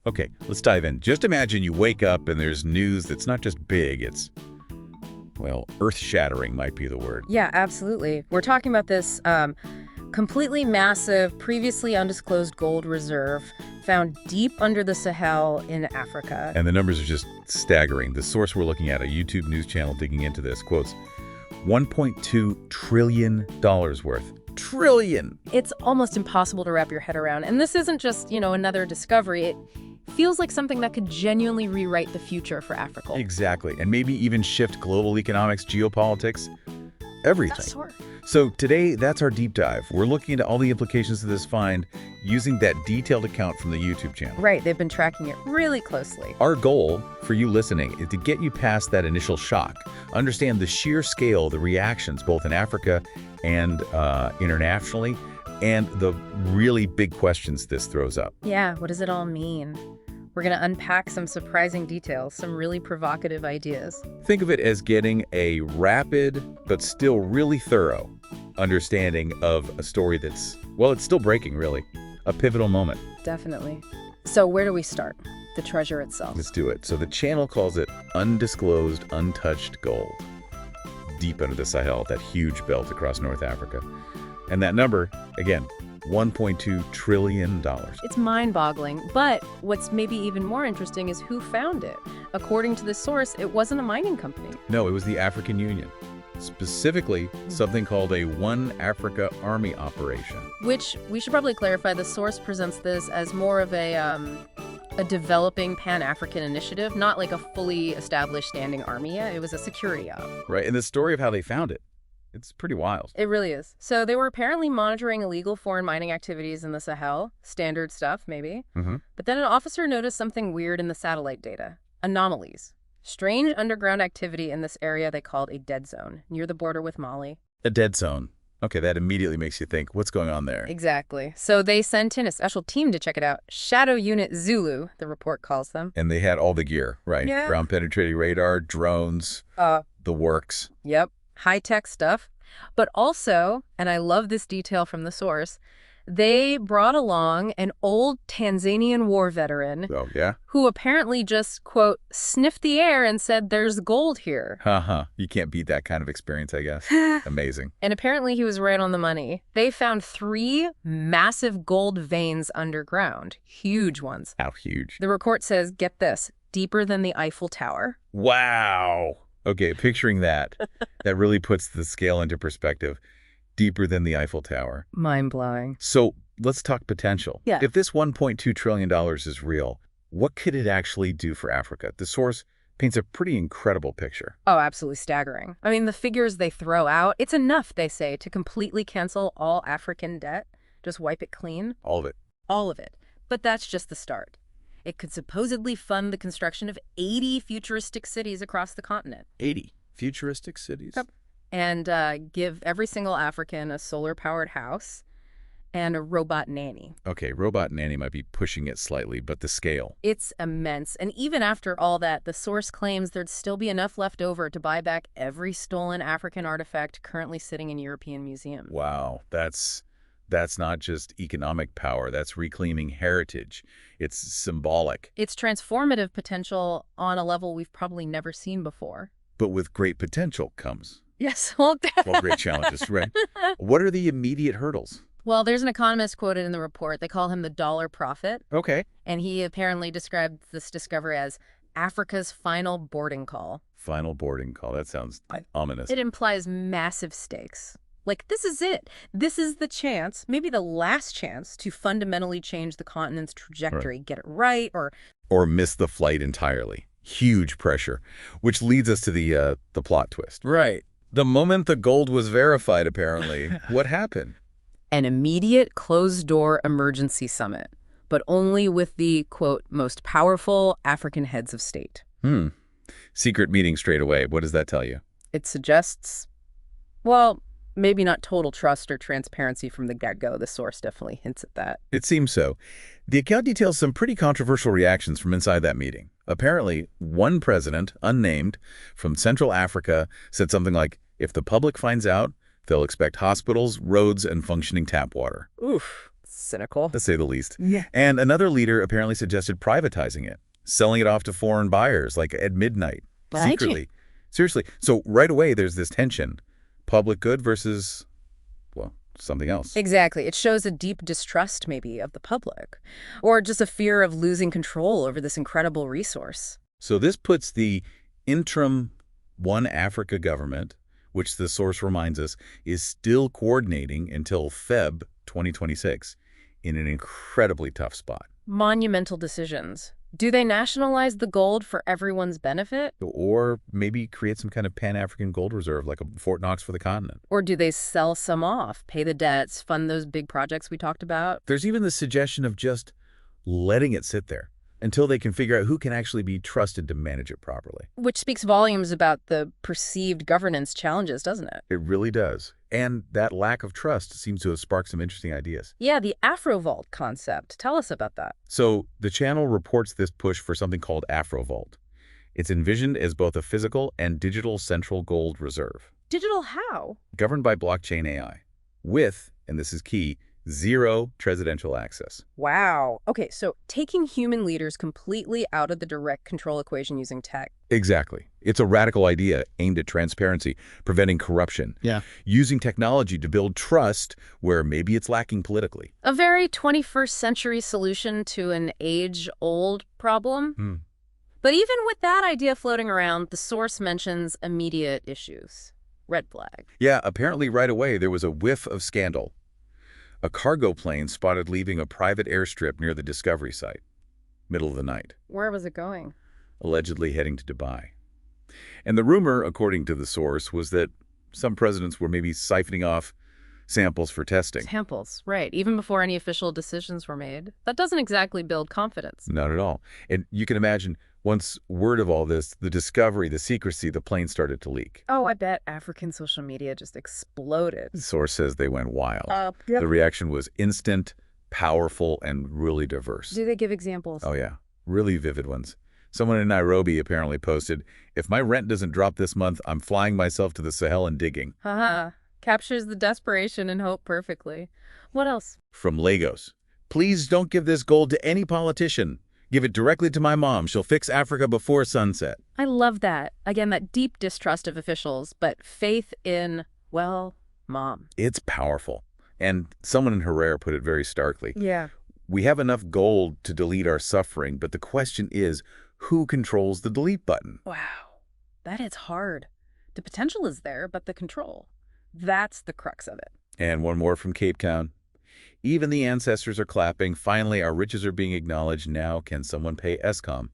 Okay, let's dive in. Just imagine you wake up and there's news that's not just big, it's, well, earth-shattering might be the word. Yeah, absolutely. We're talking about this completely massive, previously undisclosed gold reserve found deep under the Sahel in Africa. And the numbers are just staggering. The source we're looking at, a YouTube news channel digging into this, quotes, $1.2 trillion worth. Trillion! It's almost impossible to wrap your head around. And this isn't just, another discovery. It feels like something that could genuinely rewrite the future for Africa. Exactly. And maybe even shift global economics, geopolitics, everything. Sure. So today, that's our deep dive. We're looking into all the implications of this find using that detailed account from the YouTube channel. Right. They've been tracking it really closely. Our goal for you listening is to get you past that initial shock, understand the sheer scale of the reactions both in Africa and internationally, and the really big questions this throws up. Yeah, what does it all mean? We're going to unpack some surprising details, some really provocative ideas. Think of it as getting a rapid, but still really thorough understanding of a story that's, well, it's still breaking, really. A pivotal moment. Definitely. So where do we start? The treasure itself. Let's do it. So the channel calls it undisclosed, untouched gold. Deep under the Sahel, that huge belt across North Africa. And that number, again, $1.2 trillion. It's mind-boggling, but what's maybe even more interesting is who found it. According to the source, it wasn't a mining company. No, it was the African Union. Specifically, something called a One Africa Army operation. Which, we should probably clarify, the source presents this as more of a developing Pan-African initiative, not like a fully established standing army yet. It was a security op. Right, and the story of how they found it, it's pretty wild. It really is. So they were apparently monitoring illegal foreign mining activities in the Sahel. Standard stuff, maybe. But then an officer noticed something weird in the satellite data. Anomalies. Strange underground activity in this area they called a dead zone, near the border with Mali. A dead zone. Okay, that immediately makes you think, what's going on there? Exactly. So they sent in a special team to check it out. Shadow Unit Zulu, the report calls them. And they had all the gear, right? Yeah. Ground-penetrating radar, drones, the works. Yep. High-tech stuff. But also, and I love this detail from the source, they brought along an old Tanzanian war veteran Oh, yeah? who apparently just, quote, sniffed the air and said, "There's gold here." You can't beat that kind of experience, I guess. Amazing. And apparently he was right on the money. They found 3 massive gold veins underground. Huge ones. How huge? The report says, get this, deeper than the Eiffel Tower. Wow. Okay, picturing that, that really puts the scale into perspective. Deeper than the Eiffel Tower. Mind-blowing. So let's talk potential. Yeah. If this $1.2 trillion is real, what could it actually do for Africa? The source paints a pretty incredible picture. Oh, absolutely staggering. I mean, the figures they throw out, it's enough, they say, to completely cancel all African debt. Just wipe it clean. All of it. All of it. But that's just the start. It could supposedly fund the construction of 80 futuristic cities across the continent. 80 futuristic cities? Yep. And give every single African a solar-powered house and a robot nanny. Okay, robot nanny might be pushing it slightly, but the scale. It's immense. And even after all that, the source claims there'd still be enough left over to buy back every stolen African artifact currently sitting in European museums. Wow, that's not just economic power, that's reclaiming heritage. It's symbolic. It's transformative potential on a level we've probably never seen before. But with great potential comes... Yes, well, great challenges, right? What are the immediate hurdles? Well, there's an economist quoted in the report. They call him the dollar prophet. Okay. And he apparently described this discovery as Africa's final boarding call. Final boarding call. That sounds ominous. It implies massive stakes. Like, this is it. This is the chance, maybe the last chance, to fundamentally change the continent's trajectory. Right. Get it right or miss the flight entirely. Huge pressure, which leads us to the plot twist. Right. The moment the gold was verified, apparently, what happened? An immediate closed-door emergency summit, but only with the, quote, most powerful African heads of state. Secret meeting straight away. What does that tell you? It suggests, well, maybe not total trust or transparency from the get-go. The source definitely hints at that. It seems so. The account details some pretty controversial reactions from inside that meeting. Apparently, one president, unnamed, from Central Africa, said something like, if the public finds out, they'll expect hospitals, roads, and functioning tap water. Oof. Cynical. to say the least. Yeah. And another leader apparently suggested privatizing it, selling it off to foreign buyers, like at midnight, secretly. Seriously. So right away, there's this tension. Public good versus, well, something else. Exactly. It shows a deep distrust, maybe, of the public, or just a fear of losing control over this incredible resource. So this puts the interim One Africa government, which the source reminds us is still coordinating until Feb 2026, in an incredibly tough spot. Monumental decisions. Do they nationalize the gold for everyone's benefit? Or maybe create some kind of Pan-African gold reserve, like a Fort Knox for the continent. Or do they sell some off, pay the debts, fund those big projects we talked about? There's even the suggestion of just letting it sit there until they can figure out who can actually be trusted to manage it properly. Which speaks volumes about the perceived governance challenges, doesn't it? It really does. And that lack of trust seems to have sparked some interesting ideas. Yeah, the Afrovault concept. Tell us about that. So the channel reports this push for something called Afrovault. It's envisioned as both a physical and digital central gold reserve. Digital how? Governed by blockchain AI. With, and this is key, zero presidential access. Wow. Okay, so taking human leaders completely out of the direct control equation using tech. Exactly. It's a radical idea aimed at transparency, preventing corruption. Yeah. Using technology to build trust where maybe it's lacking politically. A very 21st century solution to an age-old problem. But even with that idea floating around, the source mentions immediate issues. Red flag. Yeah, apparently right away there was a whiff of scandal. A cargo plane spotted leaving a private airstrip near the discovery site. Middle of the night. Where was it going? Allegedly heading to Dubai. And the rumor, according to the source, was that some presidents were maybe siphoning off samples for testing. Samples, right. Even before any official decisions were made. That doesn't exactly build confidence. Not at all. And you can imagine, once word of all this, the discovery, the secrecy, the plane started to leak. Oh, I bet African social media just exploded. The source says they went wild. Yep. The reaction was instant, powerful, and really diverse. Do they give examples? Oh, yeah. Really vivid ones. Someone in Nairobi apparently posted, "If my rent doesn't drop this month, I'm flying myself to the Sahel and digging." Haha. Captures the desperation and hope perfectly. What else? From Lagos, "Please don't give this gold to any politician. Give it directly to my mom. She'll fix Africa before sunset." I love that. Again, that deep distrust of officials, but faith in, well, mom. It's powerful. And someone in Herrera put it very starkly. Yeah. We have enough gold to delete our suffering, but the question is, who controls the delete button? Wow. That is hard. The potential is there, but the control. That's the crux of it. And one more from Cape Town. "Even the ancestors are clapping. Finally, our riches are being acknowledged. Now can someone pay Eskom?"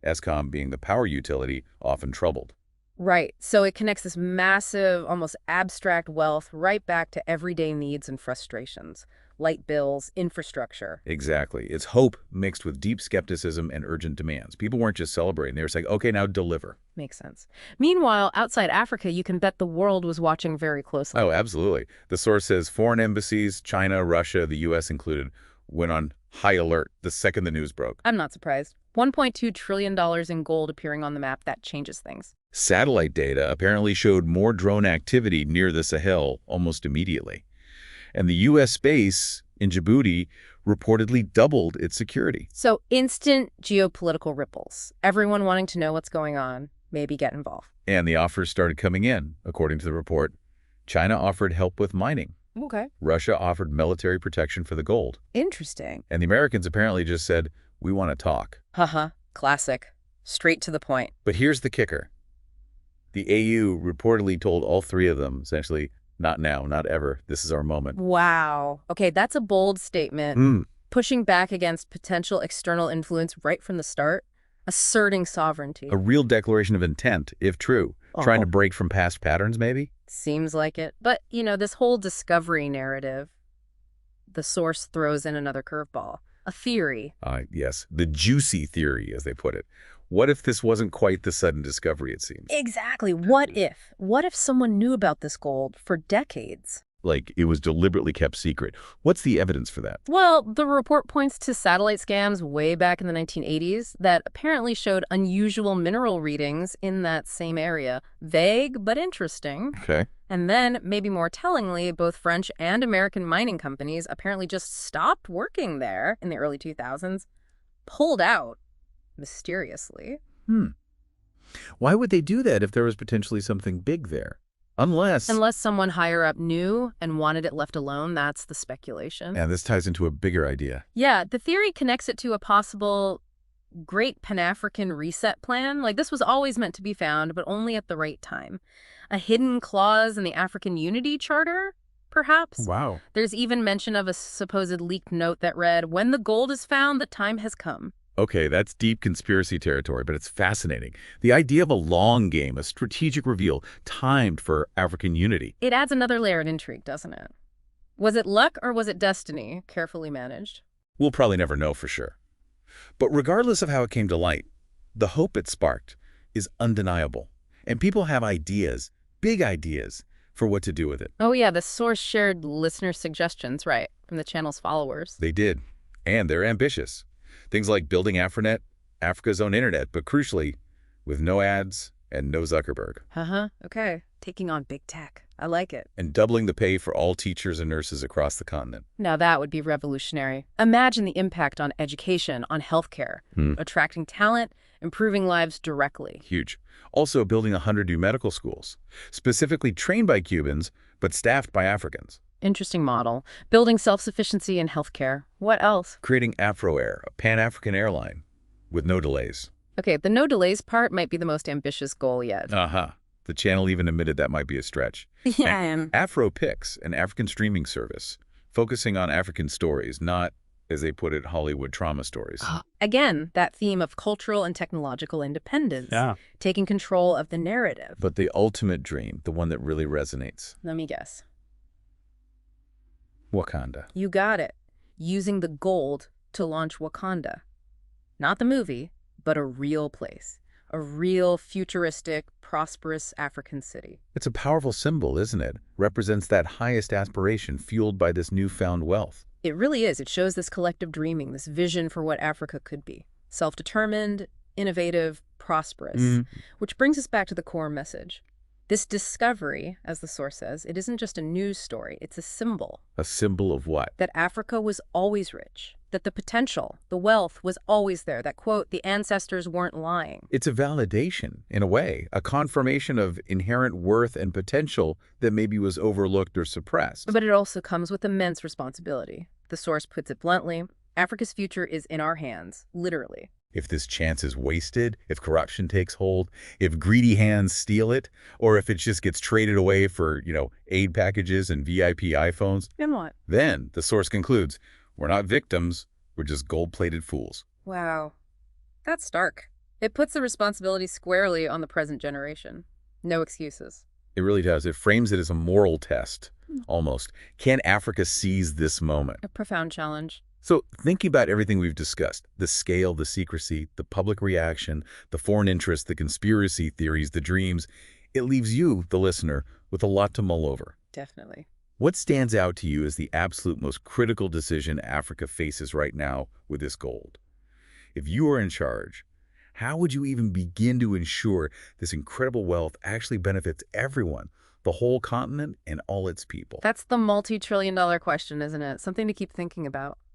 Eskom being the power utility, often troubled. Right. So it connects this massive, almost abstract wealth right back to everyday needs and frustrations. Light bills, infrastructure. Exactly. It's hope mixed with deep skepticism and urgent demands. People weren't just celebrating. They were saying, okay, now deliver. Makes sense. Meanwhile, outside Africa, you can bet the world was watching very closely. Oh, absolutely. The source says foreign embassies, China, Russia, the U.S. included, went on high alert the second the news broke. I'm not surprised. $1.2 trillion in gold appearing on the map, that changes things. Satellite data apparently showed more drone activity near the Sahel almost immediately. And the U.S. base in Djibouti reportedly doubled its security. So instant geopolitical ripples. Everyone wanting to know what's going on, maybe get involved. And the offers started coming in, according to the report. China offered help with mining. Okay. Russia offered military protection for the gold. Interesting. And the Americans apparently just said, we want to talk. Haha. Classic. Straight to the point. But here's the kicker. The AU reportedly told all three of them, essentially, not now, not ever. This is our moment. Wow. Okay, that's a bold statement. Pushing back against potential external influence right from the start. Asserting sovereignty. A real declaration of intent, if true. Trying to break from past patterns, maybe? Seems like it. But, you know, this whole discovery narrative, the source throws in another curveball. A theory. Yes, the juicy theory, as they put it. What if this wasn't quite the sudden discovery, it seems? Exactly. What if? What if someone knew about this gold for decades? like it was deliberately kept secret. What's the evidence for that? Well, the report points to satellite scans way back in the 1980s that apparently showed unusual mineral readings in that same area. Vague, but interesting. Okay. And then, maybe more tellingly, both French and American mining companies apparently just stopped working there in the early 2000s, pulled out, mysteriously. Why would they do that if there was potentially something big there? Unless someone higher up knew and wanted it left alone, that's the speculation. and this ties into a bigger idea. Yeah, the theory connects it to a possible great Pan-African reset plan. Like, this was always meant to be found, but only at the right time. A hidden clause in the African Unity Charter, perhaps? Wow. There's even mention of a supposed leaked note that read, "When the gold is found, the time has come." Okay, that's deep conspiracy territory, but it's fascinating. The idea of a long game, a strategic reveal, timed for African unity. It adds another layer of intrigue, doesn't it? Was it luck or was it destiny, carefully managed? We'll probably never know for sure. But regardless of how it came to light, the hope it sparked is undeniable. And people have ideas, big ideas, for what to do with it. Oh yeah, the source shared listener suggestions, right, from the channel's followers. They did. And they're ambitious. Things like building Afronet, Africa's own internet, but crucially, with no ads and no Zuckerberg. Okay. Taking on big tech. I like it. And doubling the pay for all teachers and nurses across the continent. Now that would be revolutionary. Imagine the impact on education, on healthcare, attracting talent, improving lives directly. Huge. Also building 100 new medical schools, specifically trained by Cubans, but staffed by Africans. Interesting model. Building self-sufficiency in healthcare. What else? Creating Afro-Air, a Pan-African airline, with no delays. Okay, the no delays part might be the most ambitious goal yet. The channel even admitted that might be a stretch. Yeah. AfroPix, an African streaming service, focusing on African stories, not, as they put it, Hollywood trauma stories. Again, that theme of cultural and technological independence. Yeah. Taking control of the narrative. But the ultimate dream, the one that really resonates. Let me guess. Wakanda. You got it. Using the gold to launch Wakanda. Not the movie, but a real place. A real futuristic, prosperous African city. It's a powerful symbol, isn't it? Represents that highest aspiration fueled by this newfound wealth. It really is. It shows this collective dreaming, this vision for what Africa could be. Self-determined, innovative, prosperous. Which brings us back to the core message. This discovery, as the source says, it isn't just a news story, it's a symbol. A symbol of what? That Africa was always rich, that the potential, the wealth was always there, that, quote, the ancestors weren't lying. It's a validation, in a way, a confirmation of inherent worth and potential that maybe was overlooked or suppressed. But it also comes with immense responsibility. The source puts it bluntly, Africa's future is in our hands, literally. If this chance is wasted, if corruption takes hold, if greedy hands steal it, or if it just gets traded away for, aid packages and VIP iPhones, Then what? then, the source concludes, we're not victims, we're just gold-plated fools. Wow. That's stark. It puts the responsibility squarely on the present generation. No excuses. It really does. It frames it as a moral test, almost. Can Africa seize this moment? A profound challenge. So thinking about everything we've discussed, the scale, the secrecy, the public reaction, the foreign interest, the conspiracy theories, the dreams, it leaves you, the listener, with a lot to mull over. Definitely. What stands out to you as the absolute most critical decision Africa faces right now with this gold? If you were in charge, how would you even begin to ensure this incredible wealth actually benefits everyone, the whole continent and all its people? That's the multi-trillion-dollar question, isn't it? Something to keep thinking about.